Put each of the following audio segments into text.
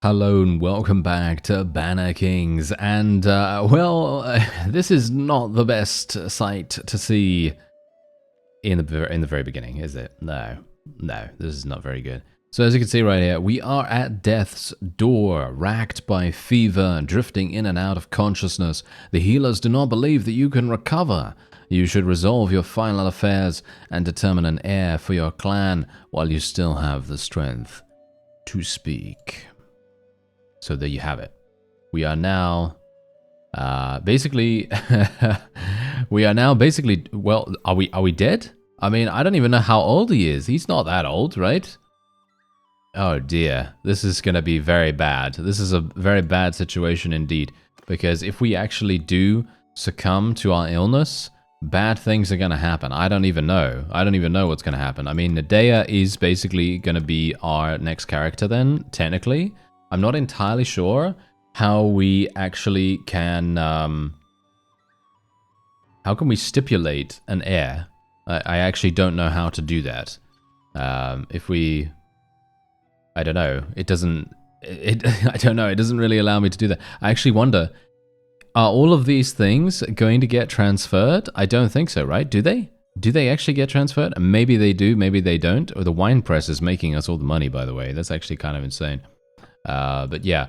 Hello and welcome back to BannerKings, and this is not the best sight to see in the very beginning, is it? No, this is not very good. So as you can see right here, we are at death's door, racked by fever, drifting in and out of consciousness. The healers do not believe that you can recover. You should resolve your final affairs and determine an heir for your clan while you still have the strength to speak. So there you have it. We are now basically well, are we dead? I mean, I don't even know how old he is. He's not that old, right? Oh dear. This is going to be very bad. This is a very bad situation indeed, because if we actually do succumb to our illness, bad things are going to happen. I don't even know. I don't even know what's going to happen. I mean, Nadea is basically going to be our next character then, technically. I'm not entirely sure how we actually can, how can we stipulate an heir? I actually don't know how to do that. If we, I don't know, I don't know, it doesn't really allow me to do that. I actually wonder, are all of these things going to get transferred? I don't think so, right? Do they? Do they actually get transferred? Maybe they do, maybe they don't. Or the wine press is making us all the money, by the way. That's actually kind of insane. But yeah,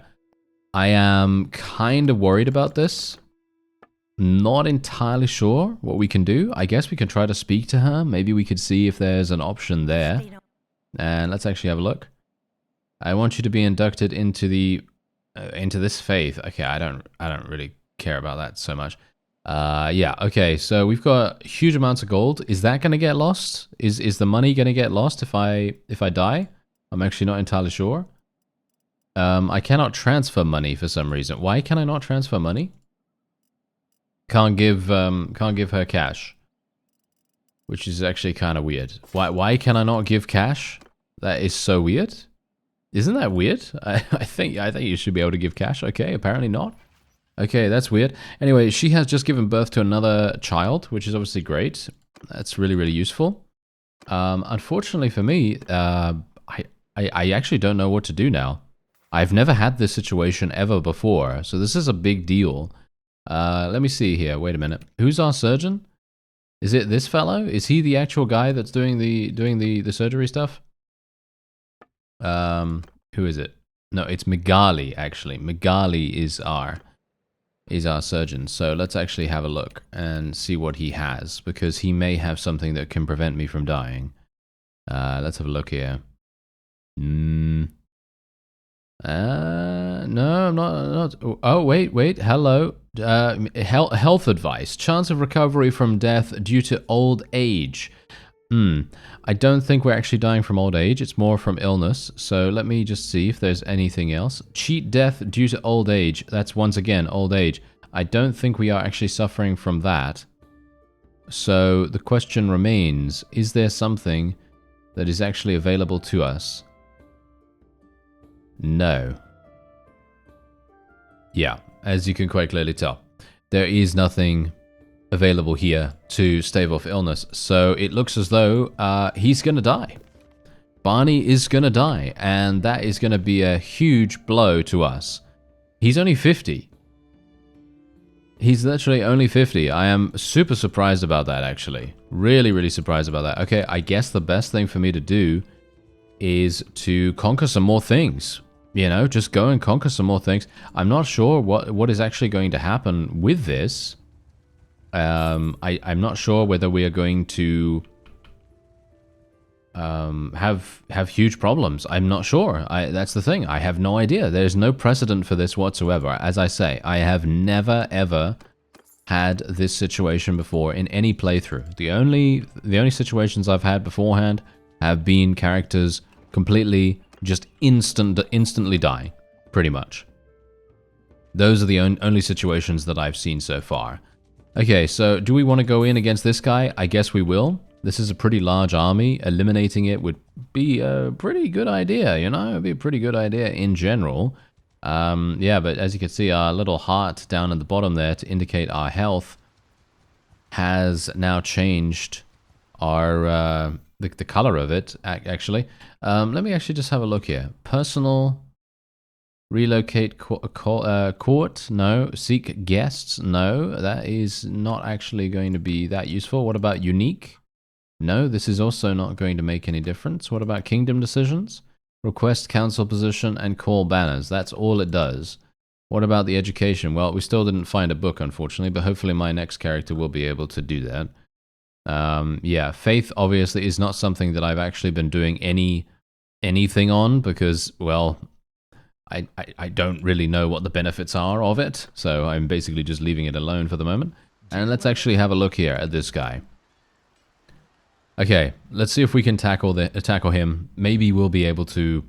I am kind of worried about this. Not entirely sure what we can do. I guess we can try to speak to her. Maybe we could see if there's an option there. And let's actually have a look. I want you to be inducted into the into this faith. Okay, I don't really care about that so much. Yeah, okay, so we've got huge amounts of gold. Is that going to get lost? Is the money going to get lost if I die? I'm actually not entirely sure. I cannot transfer money for some reason. Why can I not transfer money? Can't give her cash, which is actually kind of weird. Why can I not give cash? That is so weird. Isn't that weird? I think you should be able to give cash. Okay, apparently not. Okay, that's weird. Anyway, she has just given birth to another child, which is obviously great. That's really, really useful. Unfortunately for me, I actually don't know what to do now. I've never had this situation ever before, so this is a big deal. Let me see here. Wait a minute. Who's our surgeon? Is it this fellow? Is he the actual guy that's doing the surgery stuff? Who is it? No, it's Migali, actually. Migali is our surgeon. So let's actually have a look and see what he has, because he may have something that can prevent me from dying. Let's have a look here. No, I'm not. Oh, wait. Hello. Health advice. Chance of recovery from death due to old age. I don't think we're actually dying from old age. It's more from illness. So let me just see if there's anything else. Cheat death due to old age. That's once again old age. I don't think we are actually suffering from that. So the question remains, is there something that is actually available to us? No. Yeah, as you can quite clearly tell, there is nothing available here to stave off illness. So it looks as though he's going to die. Barney is going to die, and that is going to be a huge blow to us. He's only 50. He's literally only 50. I am super surprised about that, actually. Really, really surprised about that. Okay, I guess the best thing for me to do is to conquer some more things. You know, just go and conquer some more things. I'm not sure what is actually going to happen with this. I'm not sure whether we are going to have huge problems. I'm not sure. That's the thing. I have no idea. There's no precedent for this whatsoever. As I say, I have never ever had this situation before in any playthrough. The only situations I've had beforehand have been characters completely just instantly die, pretty much. Those are the only situations that I've seen so far. Okay, so do we want to go in against this guy? I guess we will. This is a pretty large army. Eliminating it would be a pretty good idea, you know? It'd be a pretty good idea in general. Yeah, but as you can see, our little heart down at the bottom there to indicate our health has now changed our the color of it, actually. Let me actually just have a look here. Personal Relocate court? No. Seek guests? No. That is not actually going to be that useful. What about unique? No, this is also not going to make any difference. What about kingdom decisions? Request council position and call banners. That's all it does. What about the education? Well, we still didn't find a book, unfortunately, but hopefully my next character will be able to do that. Yeah, faith obviously is not something that I've actually been doing anything on because, well, I don't really know what the benefits are of it, so I'm basically just leaving it alone for the moment. And let's actually have a look here at this guy. Okay, let's see if we can tackle him. Maybe we'll be able to...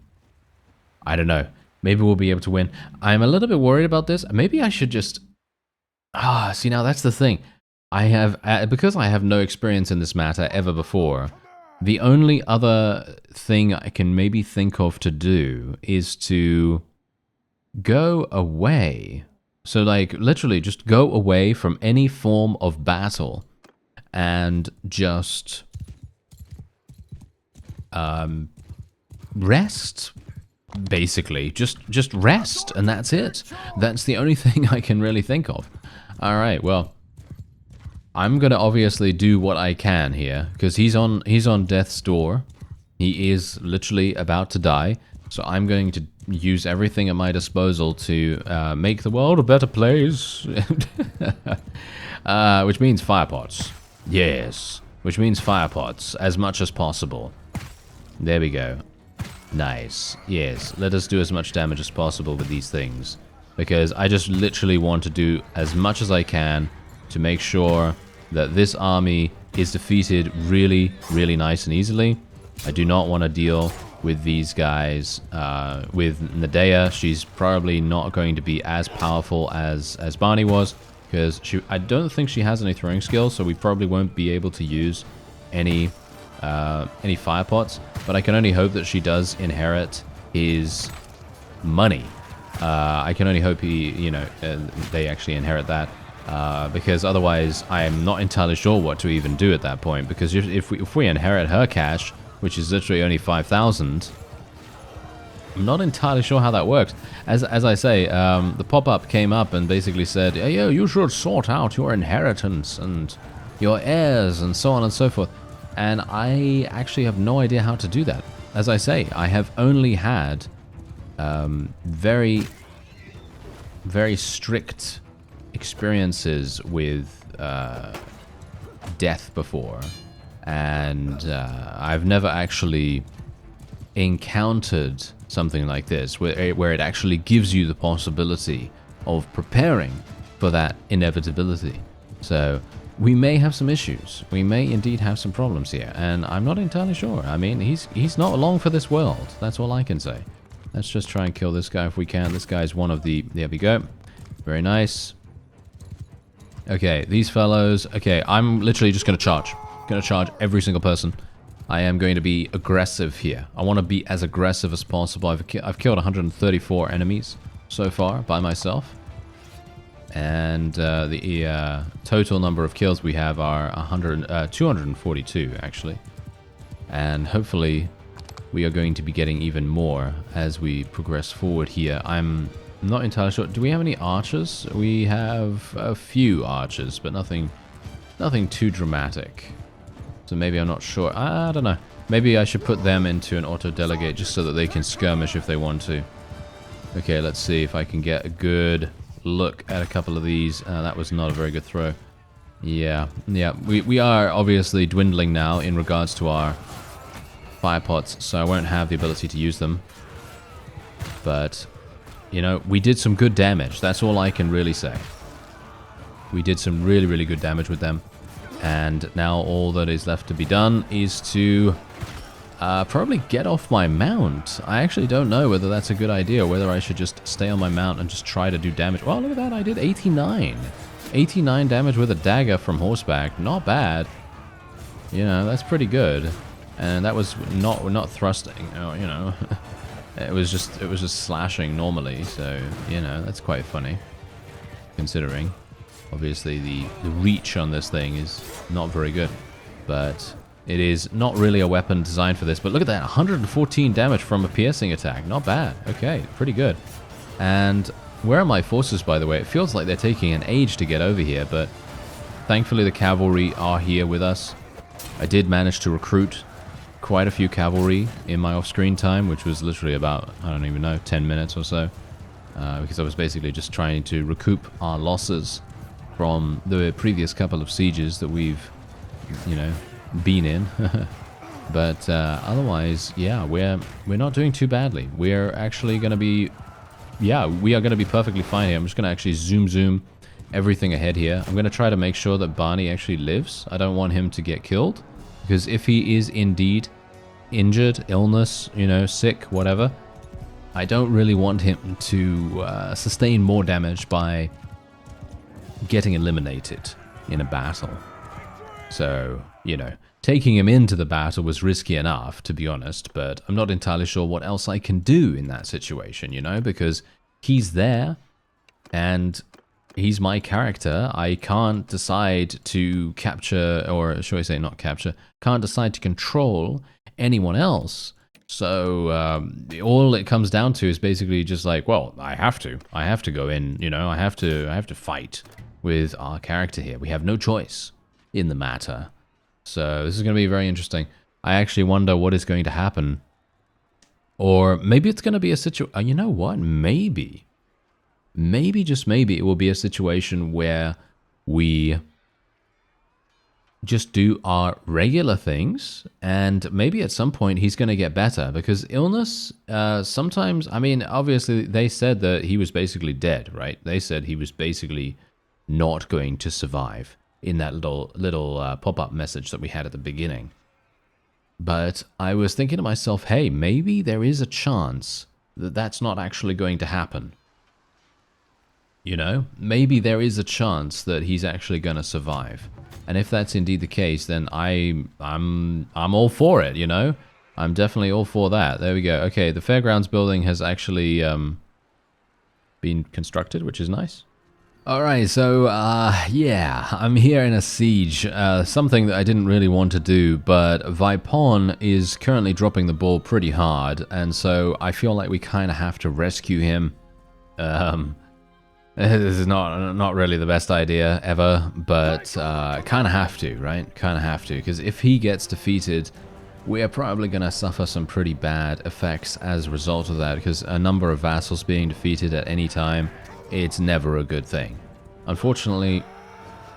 I don't know. Maybe we'll be able to win. I'm a little bit worried about this. Maybe I should just... see, now that's the thing. Because I have no experience in this matter ever before, the only other thing I can maybe think of to do is to go away. So, like, literally just go away from any form of battle and just rest, basically. Just rest, and that's it. That's the only thing I can really think of. All right, well, I'm gonna obviously do what I can here because he's on death's door. He is literally about to die, so I'm going to use everything at my disposal to make the world a better place. Which means firepots. Yes, which means firepots as much as possible. There we go. Nice. Yes, let us do as much damage as possible with these things because I just literally want to do as much as I can to make sure that this army is defeated really, really nice and easily. I do not want to deal with these guys. With Nadea, she's probably not going to be as powerful as Barney was, because I don't think she has any throwing skills, so we probably won't be able to use any fire pots. But I can only hope that she does inherit his money. I can only hope they actually inherit that. Because otherwise I am not entirely sure what to even do at that point, because if we inherit her cash, which is literally only 5,000, I'm not entirely sure how that works. As I say, the pop-up came up and basically said, hey, yo, you should sort out your inheritance and your heirs and so on and so forth, and I actually have no idea how to do that. As I say, I have only had very, very strict experiences with death before, and I've never actually encountered something like this where it actually gives you the possibility of preparing for that inevitability. So we may have some issues. We may indeed have some problems here, and I'm not entirely sure. I mean, he's not long for this world. That's all I can say. Let's just try and kill this guy if we can. This guy's one of the... There we go. Very nice. Okay, these fellows... Okay, I'm literally just going to charge. Going to charge every single person. I am going to be aggressive here. I want to be as aggressive as possible. I've killed 134 enemies so far by myself. And the total number of kills we have are 242, actually. And hopefully we are going to be getting even more as we progress forward here. I'm not entirely sure. Do we have any archers? We have a few archers, but nothing too dramatic. So maybe I'm not sure. I don't know. Maybe I should put them into an auto-delegate just so that they can skirmish if they want to. Okay, let's see if I can get a good look at a couple of these. That was not a very good throw. Yeah. We are obviously dwindling now in regards to our fire pots, so I won't have the ability to use them. But, you know, we did some good damage. That's all I can really say. We did some really, really good damage with them. And now all that is left to be done is to probably get off my mount. I actually don't know whether that's a good idea or whether I should just stay on my mount and just try to do damage. Well, look at that. I did 89. 89 damage with a dagger from horseback. Not bad. You know, that's pretty good. And that was not thrusting, you know. It was just slashing normally, so, you know, that's quite funny considering. Obviously the reach on this thing is not very good, but it is not really a weapon designed for this. But look at that, 114 damage from a piercing attack. Not bad. Okay, pretty good. And where are my forces, by the way? It feels like they're taking an age to get over here, but thankfully the cavalry are here with us. I did manage to recruit quite a few cavalry in my off-screen time, which was literally about, I don't even know, 10 minutes or so. Because I was basically just trying to recoup our losses from the previous couple of sieges that we've, you know, been in. But otherwise, yeah, we're not doing too badly. We're actually going to be, yeah, we are going to be perfectly fine here. I'm just going to actually zoom everything ahead here. I'm going to try to make sure that Barney actually lives. I don't want him to get killed, because if he is indeed injured, illness, you know, sick, whatever, I don't really want him to sustain more damage by getting eliminated in a battle. So, you know, taking him into the battle was risky enough, to be honest, but I'm not entirely sure what else I can do in that situation, you know, because he's there and he's my character. I can't decide to capture, or should I say not capture, can't decide to control anyone else. So all it comes down to is basically just like, well, I have to go in, you know, I have to fight with our character here. We have no choice in the matter. So this is going to be very interesting. I actually wonder what is going to happen. Or maybe it's going to be a situation, you know what, maybe, just maybe it will be a situation where we just do our regular things, and maybe at some point he's going to get better, because illness, sometimes, I mean, obviously they said that he was basically dead, right? They said he was basically not going to survive in that little pop-up message that we had at the beginning. But I was thinking to myself, hey, maybe there is a chance that that's not actually going to happen. You know, maybe there is a chance that he's actually going to survive. And if that's indeed the case, then I'm all for it, you know? I'm definitely all for that. There we go. Okay, the fairgrounds building has actually been constructed, which is nice. Alright, so, yeah, I'm here in a siege, something that I didn't really want to do, but Vipon is currently dropping the ball pretty hard, and so I feel like we kind of have to rescue him. This is not really the best idea ever, but kind of have to, right? Kind of have to, because if he gets defeated, we are probably going to suffer some pretty bad effects as a result of that, because a number of vassals being defeated at any time, it's never a good thing. Unfortunately,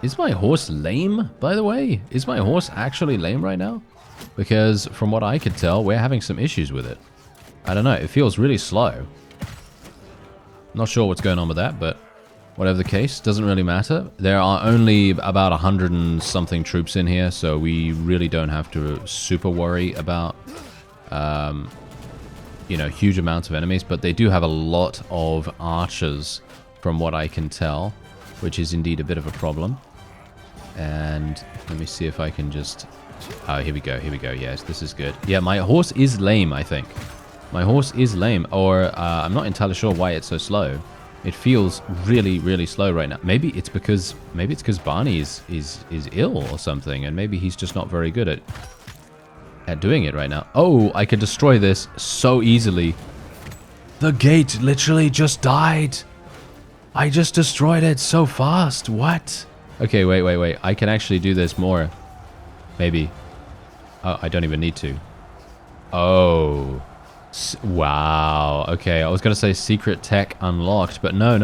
is my horse lame, by the way? Is my horse actually lame right now? Because from what I could tell, we're having some issues with it. I don't know, it feels really slow. Not sure what's going on with that, but whatever the case, doesn't really matter. There are only about 100 and something troops in here, so we really don't have to super worry about, you know, huge amounts of enemies. But they do have a lot of archers, from what I can tell, which is indeed a bit of a problem. And let me see if I can just... Oh, here we go, yes, this is good. Yeah, my horse is lame, I think. My horse is lame, or I'm not entirely sure why it's so slow. It feels really, really slow right now. Maybe it's because Barney is ill or something, and maybe he's just not very good at doing it right now. Oh, I could destroy this so easily. The gate literally just died. I just destroyed it so fast. What? Okay, wait. I can actually do this more. Maybe. Oh, I don't even need to. Oh. Wow. Okay, I was going to say secret tech unlocked, but no.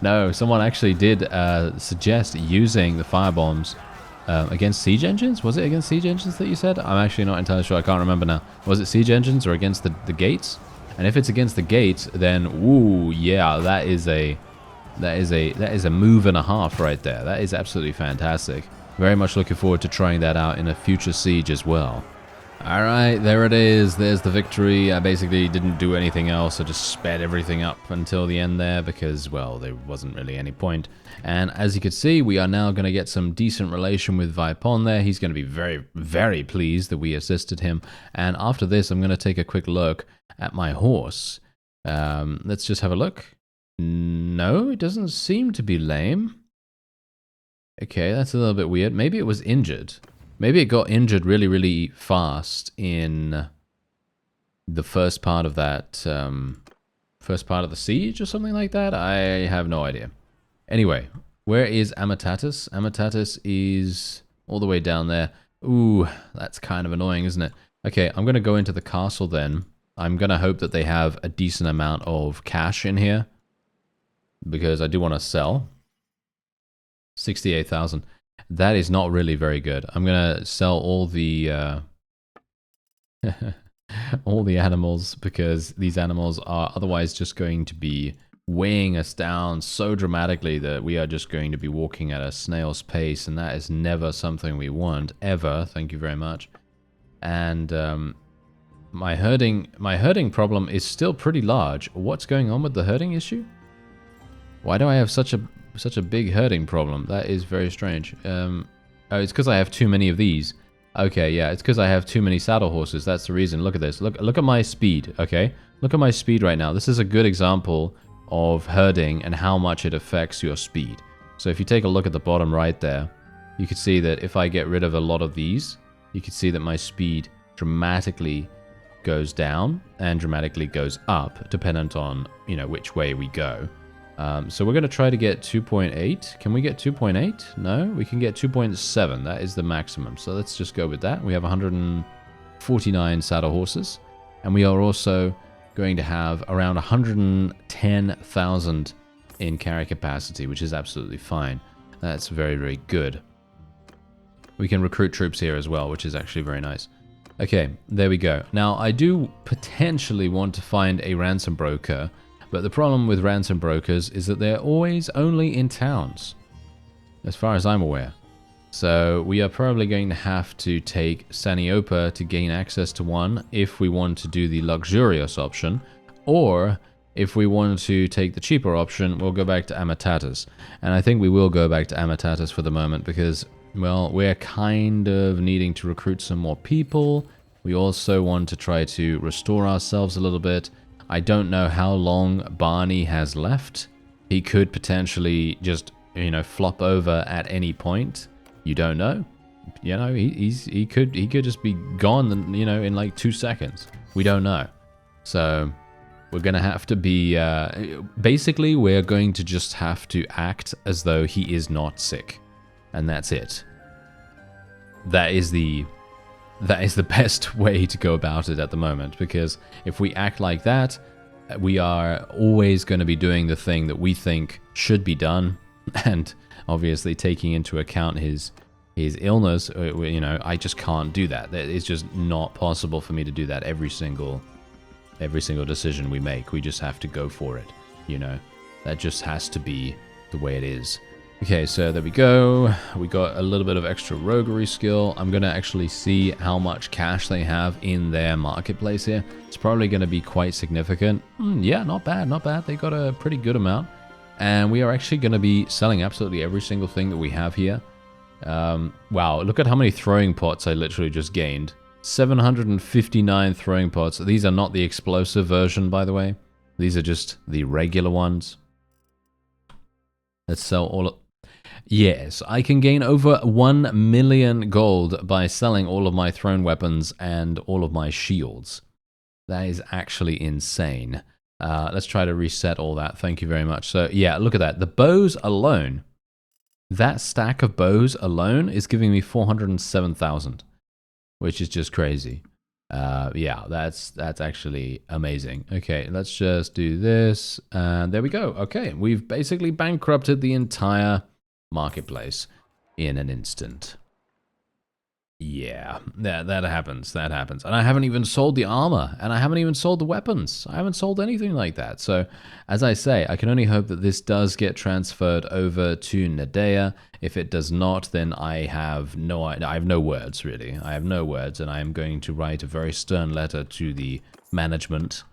No, someone actually did suggest using the firebombs against siege engines. Was it against siege engines that you said? I'm actually not entirely sure. I can't remember now. Was it siege engines or against the gates? And if it's against the gates, then ooh, yeah, that is a move and a half right there. That is absolutely fantastic. Very much looking forward to trying that out in a future siege as well. Alright, there it is. There's the victory. I basically didn't do anything else. I just sped everything up until the end there because, well, there wasn't really any point. And as you can see, we are now going to get some decent relation with Vipon there. He's going to be very, very pleased that we assisted him. And after this, I'm going to take a quick look at my horse. Let's just have a look. No, it doesn't seem to be lame. Okay, that's a little bit weird. Maybe it was injured. Maybe it got injured really, really fast in the first part of that first part of the siege or something like that. I have no idea. Anyway, where is Amatatus? Amatatus is all the way down there. Ooh, that's kind of annoying, isn't it? Okay, I'm going to go into the castle then. I'm going to hope that they have a decent amount of cash in here, because I do want to sell. 68,000. That is not really very good. I'm going to sell all the all the animals, because these animals are otherwise just going to be weighing us down so dramatically that we are just going to be walking at a snail's pace, and that is never something we want, ever. Thank you very much. And my herding problem is still pretty large. What's going on with the herding issue? Why do I have such a big herding problem? That is very strange. Oh, it's because I have too many of these. Okay, yeah, it's because I have too many saddle horses. That's the reason. Look at this. Look at my speed, okay? Look at my speed right now. This is a good example of herding and how much it affects your speed. So if you take a look at the bottom right there, you can see that if I get rid of a lot of these, you can see that my speed dramatically goes down and dramatically goes up, dependent on, you know, which way we go. So we're going to try to get 2.8. Can we get 2.8? No, we can get 2.7. That is the maximum. So let's just go with that. We have 149 saddle horses, and we are also going to have around 110,000 in carry capacity, which is absolutely fine. That's very, very good. We can recruit troops here as well, which is actually very nice. Okay, there we go. Now, I do potentially want to find a ransom broker, but the problem with ransom brokers is that they're always only in towns, as far as I'm aware. So we are probably going to have to take Saniopa to gain access to one if we want to do the luxurious option, or if we want to take the cheaper option, we'll go back to Amatatus. And I think we will go back to Amatatus for the moment because, well, we're kind of needing to recruit some more people. We also want to try to restore ourselves a little bit. I don't know how long Barney has left. He could potentially just, you know, flop over at any point. You don't know. You know, he could just be gone, you know, in like 2 seconds. We don't know. So we're going to have to be, basically we're going to just have to act as though he is not sick. And that's it. That is the best way to go about it at the moment, because if we act like that, we are always going to be doing the thing that we think should be done, and obviously taking into account his illness, you know, I just can't do that. It's just not possible for me to do that every single decision we make. We just have to go for it, you know. That just has to be the way it is. Okay, so there we go. We got a little bit of extra roguery skill. I'm going to actually see how much cash they have in their marketplace here. It's probably going to be quite significant. Yeah, not bad, not bad. They got a pretty good amount. And we are actually going to be selling absolutely every single thing that we have here. Wow, look at how many throwing pots I literally just gained. 759 throwing pots. These are not the explosive version, by the way. These are just the regular ones. Let's sell all of... Yes, I can gain over 1 million gold by selling all of my thrown weapons and all of my shields. That is actually insane. Let's try to reset all that. Thank you very much. So, yeah, look at that. The bows alone, that stack of bows alone is giving me 407,000, which is just crazy. Yeah, that's actually amazing. Okay, let's just do this. And there we go. Okay, we've basically bankrupted the entire marketplace in an instant. Yeah, that happens. That happens. And I haven't even sold the armor, and I haven't even sold the weapons. I haven't sold anything like that. So, as I say, I can only hope that this does get transferred over to Nadea. If it does not, then I have no words, really. I have no words, and I am going to write a very stern letter to the management.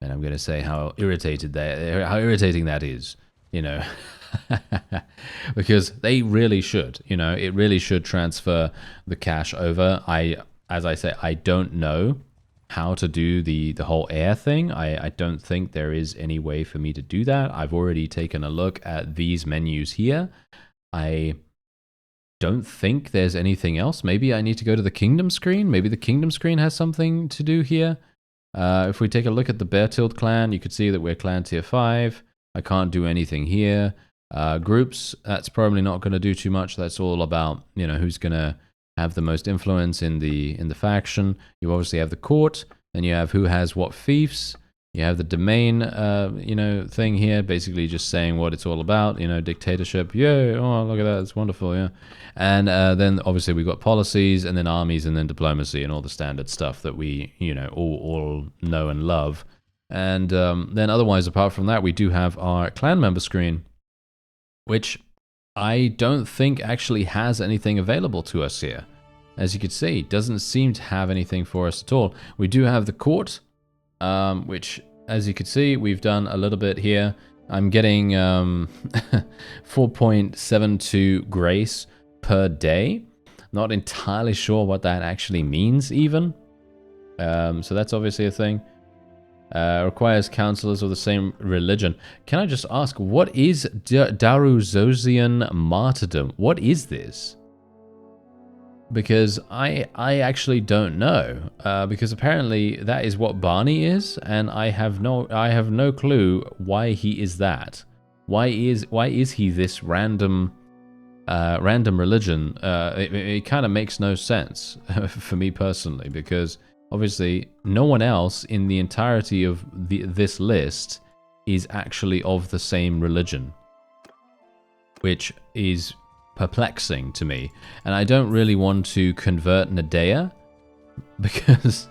And I'm going to say how irritating that is, you know. Because they really should, you know, it really should transfer the cash over. As I say, I don't know how to do the whole air thing. I don't think there is any way for me to do that. I've already taken a look at these menus here. I don't think there's anything else. Maybe I need to go to the kingdom screen. Maybe the kingdom screen has something to do here. If we take a look at the Bear Tilt clan, you could see that we're clan tier 5. I can't do anything here. Groups, that's probably not going to do too much. That's all about, you know, who's going to have the most influence in the faction. You obviously have the court, and you have who has what fiefs. You have the domain, you know, thing here, basically just saying what it's all about, you know, dictatorship, yay, oh, look at that, it's wonderful, yeah. And then obviously we've got policies, and then armies, and then diplomacy, and all the standard stuff that we, you know, all know and love. And then otherwise, apart from that, we do have our clan member screen, which I don't think actually has anything available to us here. As you can see, doesn't seem to have anything for us at all. We do have the court, which, as you can see, we've done a little bit here. I'm getting 4.72 grace per day. Not entirely sure what that actually means, even. So that's obviously a thing. Requires counselors of the same religion. Can I just ask, what is Daruzosian martyrdom? What is this? Because I actually don't know, because apparently that is what Barney is, and I have no clue why he is that. Why is he this random religion? It kind of makes no sense for me personally, because obviously no one else in the entirety of this list is actually of the same religion, which is perplexing to me. And I don't really want to convert Nadea, because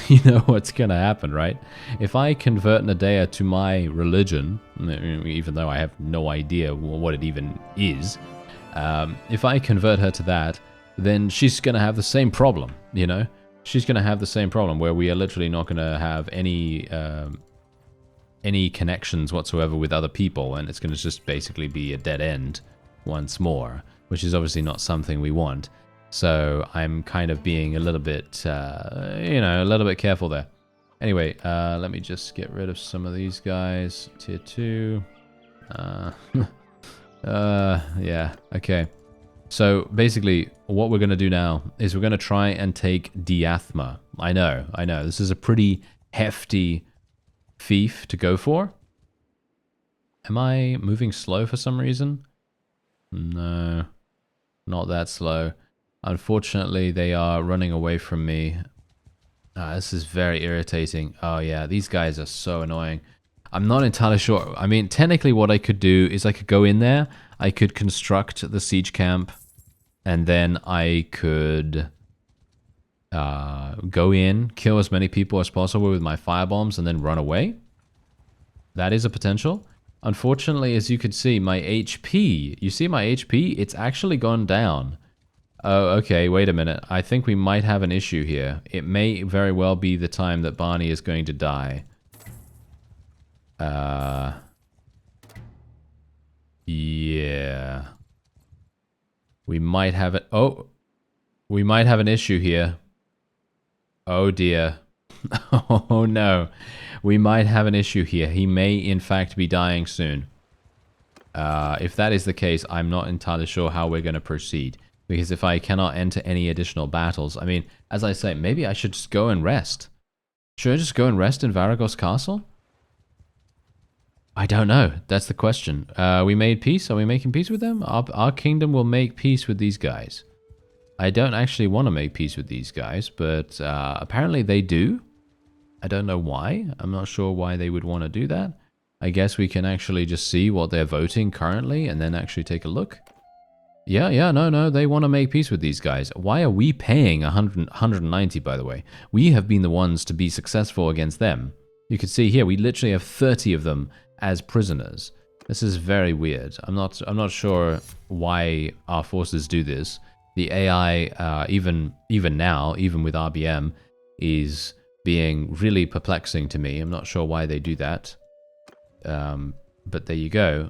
you know what's gonna happen, right? If I convert Nadea to my religion, even though I have no idea what it even is, if I convert her to that, then she's gonna have the same problem, you know? She's gonna have the same problem where we are literally not gonna have any connections whatsoever with other people, and it's gonna just basically be a dead end once more, which is obviously not something we want. So I'm kind of being a little bit, you know, a little bit careful there. Anyway, let me just get rid of some of these guys. Tier 2. Yeah, okay. So basically, what we're going to do now is we're going to try and take Diathma. I know. This is a pretty hefty fief to go for. Am I moving slow for some reason? No, not that slow. Unfortunately, they are running away from me. This is very irritating. Oh yeah, these guys are so annoying. I'm not entirely sure. I mean, technically what I could do is I could go in there, I could construct the siege camp, and then I could go in, kill as many people as possible with my firebombs, and then run away. That is a potential. Unfortunately, as you can see, my HP, you see my HP? It's actually gone down. Oh, okay, wait a minute. I think we might have an issue here. It may very well be the time that Barney is going to die. Yeah. We might have it. Oh, we might have an issue here. Oh dear. Oh no. We might have an issue here. He may in fact be dying soon. If that is the case, I'm not entirely sure how we're going to proceed. Because if I cannot enter any additional battles, I mean, as I say, maybe I should just go and rest. Should I just go and rest in Varagos Castle? I don't know. That's the question. We made peace? Are we making peace with them? Our kingdom will make peace with these guys. I don't actually want to make peace with these guys, but apparently they do. I don't know why. I'm not sure why they would want to do that. I guess we can actually just see what they're voting currently and then actually take a look. Yeah, no, they want to make peace with these guys. Why are we paying 190, by the way? We have been the ones to be successful against them. You can see here, we literally have 30 of them as prisoners. This is very weird. I'm not sure why our forces do this. The AI, even now, even with RBM, is being really perplexing to me. I'm not sure why they do that. But there you go.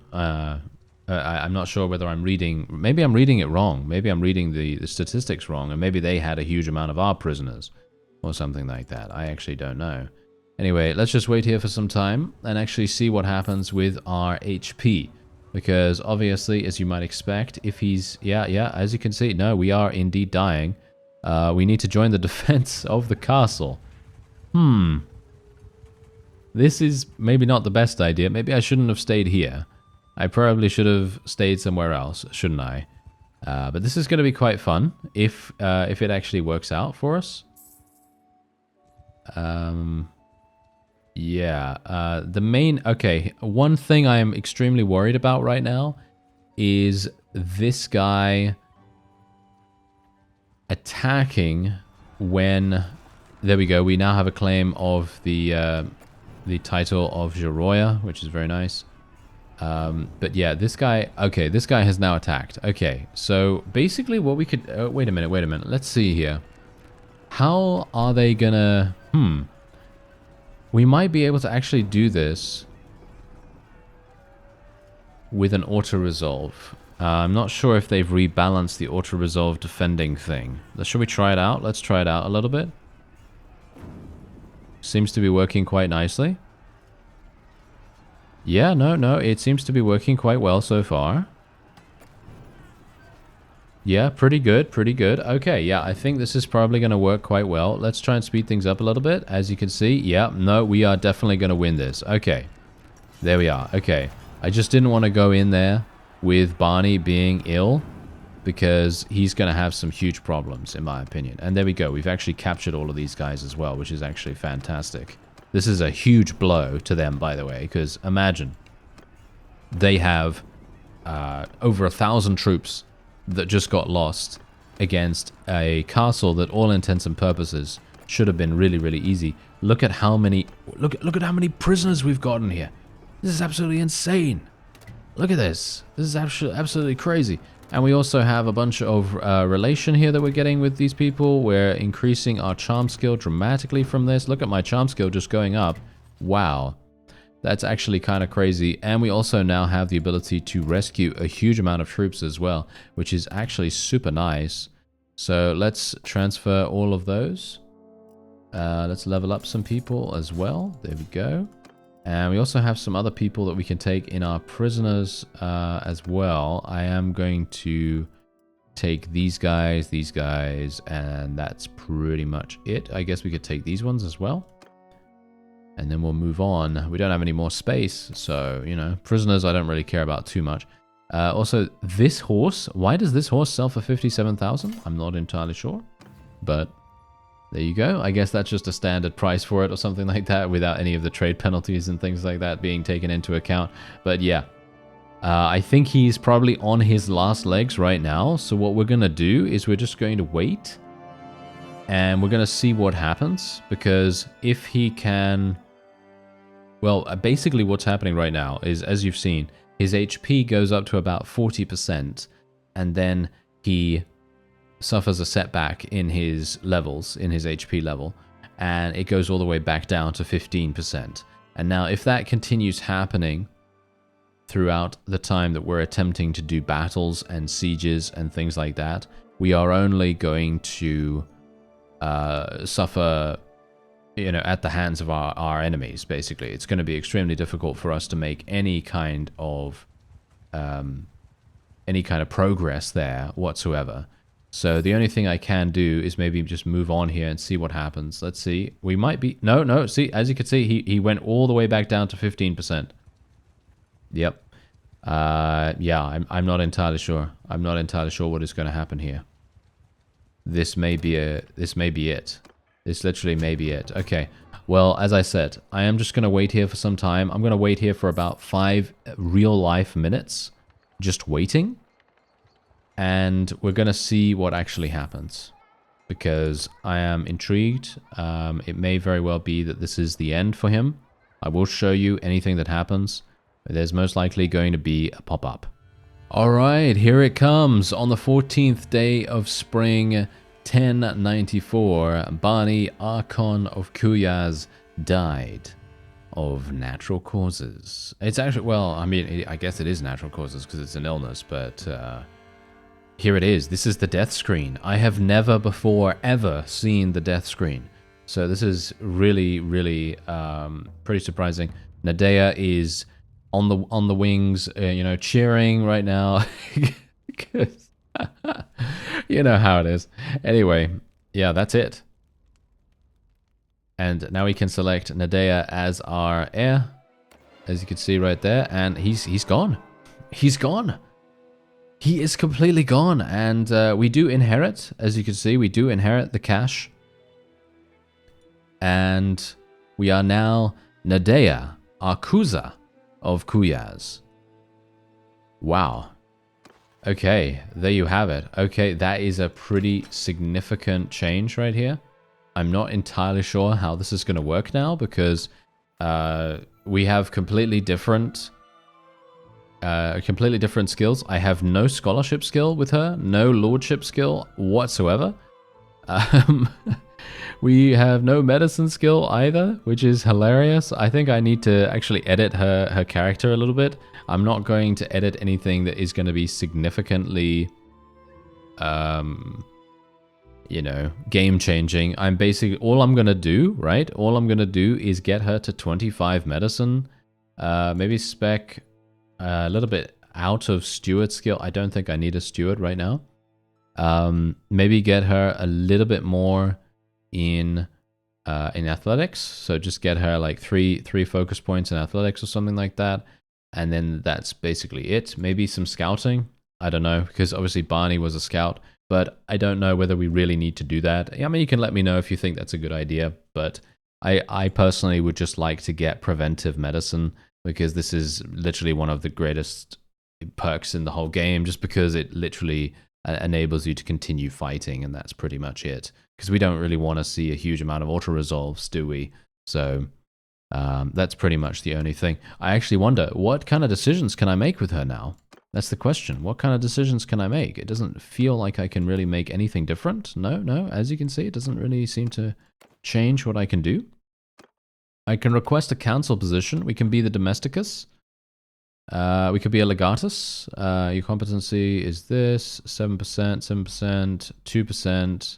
I'm not sure whether I'm reading... Maybe I'm reading it wrong. Maybe I'm reading the statistics wrong, and maybe they had a huge amount of our prisoners, or something like that. I actually don't know. Anyway, let's just wait here for some time and actually see what happens with our HP. Because obviously, as you might expect, if he's... Yeah, as you can see, no, we are indeed dying. We need to join the defense of the castle. This is maybe not the best idea. Maybe I shouldn't have stayed here. I probably should have stayed somewhere else, shouldn't I? But this is going to be quite fun if it actually works out for us. Yeah. The main... Okay, one thing I am extremely worried about right now is this guy attacking when... There we go. We now have a claim of the title of Jeroya, which is very nice. But yeah, this guy... Okay, this guy has now attacked. Okay, so basically what we could... wait a minute. Let's see here. How are they gonna... We might be able to actually do this with an auto-resolve. I'm not sure if they've rebalanced the auto-resolve defending thing. Should we try it out? Let's try it out a little bit. Seems to be working quite nicely. Yeah, no, it seems to be working quite well so far. Yeah, pretty good. Okay, yeah, I think this is probably going to work quite well. Let's try and speed things up a little bit. As you can see, yeah, no, we are definitely going to win this. Okay, there we are. Okay, I just didn't want to go in there with Barney being ill because he's going to have some huge problems, in my opinion. And there we go. We've actually captured all of these guys as well, which is actually fantastic. This is a huge blow to them, by the way, because imagine they have over 1,000 troops that just got lost against a castle that all intents and purposes should have been really, really easy. Look at how many look at how many prisoners we've gotten here. This is absolutely insane. Look at this. This is absolutely crazy. And we also have a bunch of relation here that we're getting with these people. We're increasing our charm skill dramatically from this. Look at my charm skill just going up. Wow. That's actually kind of crazy. And we also now have the ability to rescue a huge amount of troops as well, which is actually super nice. So let's transfer all of those. Let's level up some people as well. There we go. And we also have some other people that we can take in our prisoners as well. I am going to take these guys, and that's pretty much it. I guess we could take these ones as well. And then we'll move on. We don't have any more space, so, you know, prisoners I don't really care about too much. Also, this horse, why does this horse sell for 57,000? I'm not entirely sure, but there you go. I guess that's just a standard price for it or something like that without any of the trade penalties and things like that being taken into account. But yeah, I think he's probably on his last legs right now. So what we're going to do is we're just going to wait. And we're going to see what happens, because if he can... Well, basically what's happening right now is, as you've seen, his HP goes up to about 40%, and then he suffers a setback in his levels, in his HP level, and it goes all the way back down to 15%. And now if that continues happening throughout the time that we're attempting to do battles and sieges and things like that, we are only going to... suffer, you know, at the hands of our enemies. Basically, it's going to be extremely difficult for us to make any kind of progress there whatsoever. So the only thing I can do is maybe just move on here and see what happens. Let's see. We might be... No. See, as you can see, he went all the way back down to 15%. Yep. Yeah, I'm not entirely sure. I'm not entirely sure what is going to happen here. This may be it. This literally may be it. Okay. Well, as I said, I am just going to wait here for some time. I'm going to wait here for about 5 real-life minutes. Just waiting. And we're going to see what actually happens. Because I am intrigued. It may very well be that this is the end for him. I will show you anything that happens. There's most likely going to be a pop-up. Alright, here it comes. On the 14th day of spring, 1094, Barney Archon of Kuyaz died of natural causes. It's actually, well, I mean, I guess it is natural causes because it's an illness, but here it is. This is the death screen. I have never before ever seen the death screen. So this is really, really pretty surprising. Nadea is on the wings, you know, cheering right now. You know how it is. Anyway, yeah, that's it. And now we can select Nadea as our heir, as you can see right there, and he's gone. He's gone. He is completely gone, and we do inherit, as you can see, we do inherit the cash. And we are now Nadea, Arkuza of Kuyaz. Wow. Okay, there you have it. Okay, that is a pretty significant change right here. I'm not entirely sure how this is going to work now because we have completely different skills. I have no scholarship skill with her, no lordship skill whatsoever. We have no medicine skill either, which is hilarious. I think I need to actually edit her character a little bit. I'm not going to edit anything that is going to be significantly, you know, game changing. I'm basically, all I'm going to do, right? All I'm going to do is get her to 25 medicine, maybe spec a little bit out of steward skill. I don't think I need a steward right now. Maybe get her a little bit more in athletics. So just get her like three focus points in athletics or something like that. And then that's basically it. Maybe some scouting. I don't know, because obviously Barney was a scout, but I don't know whether we really need to do that. I mean, you can let me know if you think that's a good idea, but I personally would just like to get preventive medicine because this is literally one of the greatest perks in the whole game, just because it literally enables you to continue fighting, and that's pretty much it. Because we don't really want to see a huge amount of auto-resolves, do we? So that's pretty much the only thing. I actually wonder, what kind of decisions can I make with her now? That's the question. What kind of decisions can I make? It doesn't feel like I can really make anything different. No. As you can see, it doesn't really seem to change what I can do. I can request a council position. We can be the Domesticus. We could be a Legatus. Your competency is this, 7%, 7%, 2%,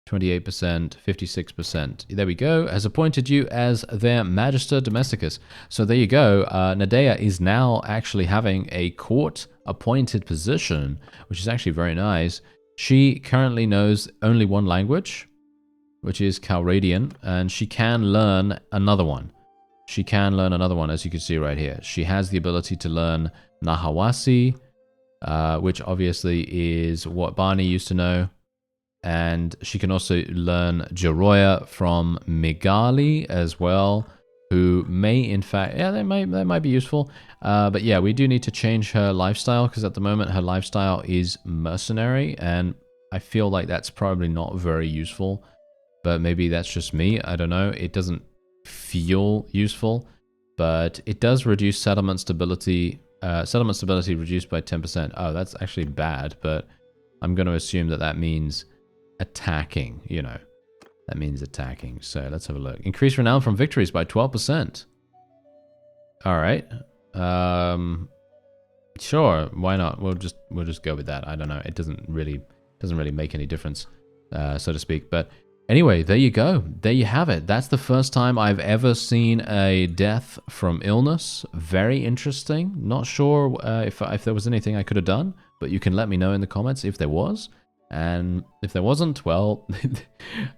28%, 56%. There we go. Has appointed you as their Magister Domesticus. So there you go. Nadea is now actually having a court-appointed position, which is actually very nice. She currently knows only one language, which is Calradian, and she can learn another one. She can learn another one, as you can see right here. She has the ability to learn Nahawasi, which obviously is what Barney used to know. And she can also learn Jiroya from Migali as well, who may in fact, yeah, that might be useful. But yeah, we do need to change her lifestyle, because at the moment her lifestyle is mercenary, and I feel like that's probably not very useful. But maybe that's just me, I don't know. It doesn't feel useful, but it does reduce settlement stability. Settlement stability reduced by 10%. Oh, that's actually bad, but I'm going to assume that that means attacking, you know. That means attacking. So let's have a look. Increase renown from victories by 12%. All right. Sure, why not? We'll just go with that. I don't know. It doesn't really make any difference, so to speak. But anyway, there you go. There you have it. That's the first time I've ever seen a death from illness. Very interesting. Not sure if there was anything I could have done, but you can let me know in the comments if there was. And if there wasn't, well,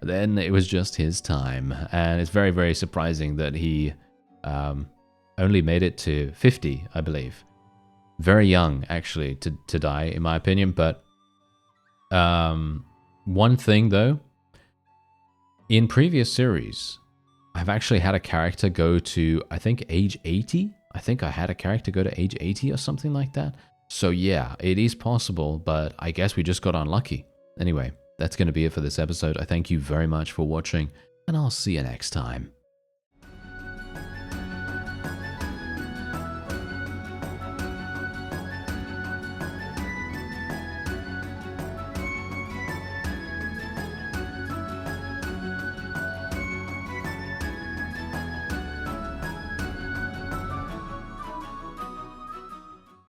then it was just his time. And it's very, very surprising that he only made it to 50, I believe. Very young, actually, to die, in my opinion. But one thing, though, in previous series, I've actually had a character go to, I think, age 80. I think I had a character go to age 80 or something like that. So yeah, it is possible, but I guess we just got unlucky. Anyway, that's going to be it for this episode. I thank you very much for watching, and I'll see you next time.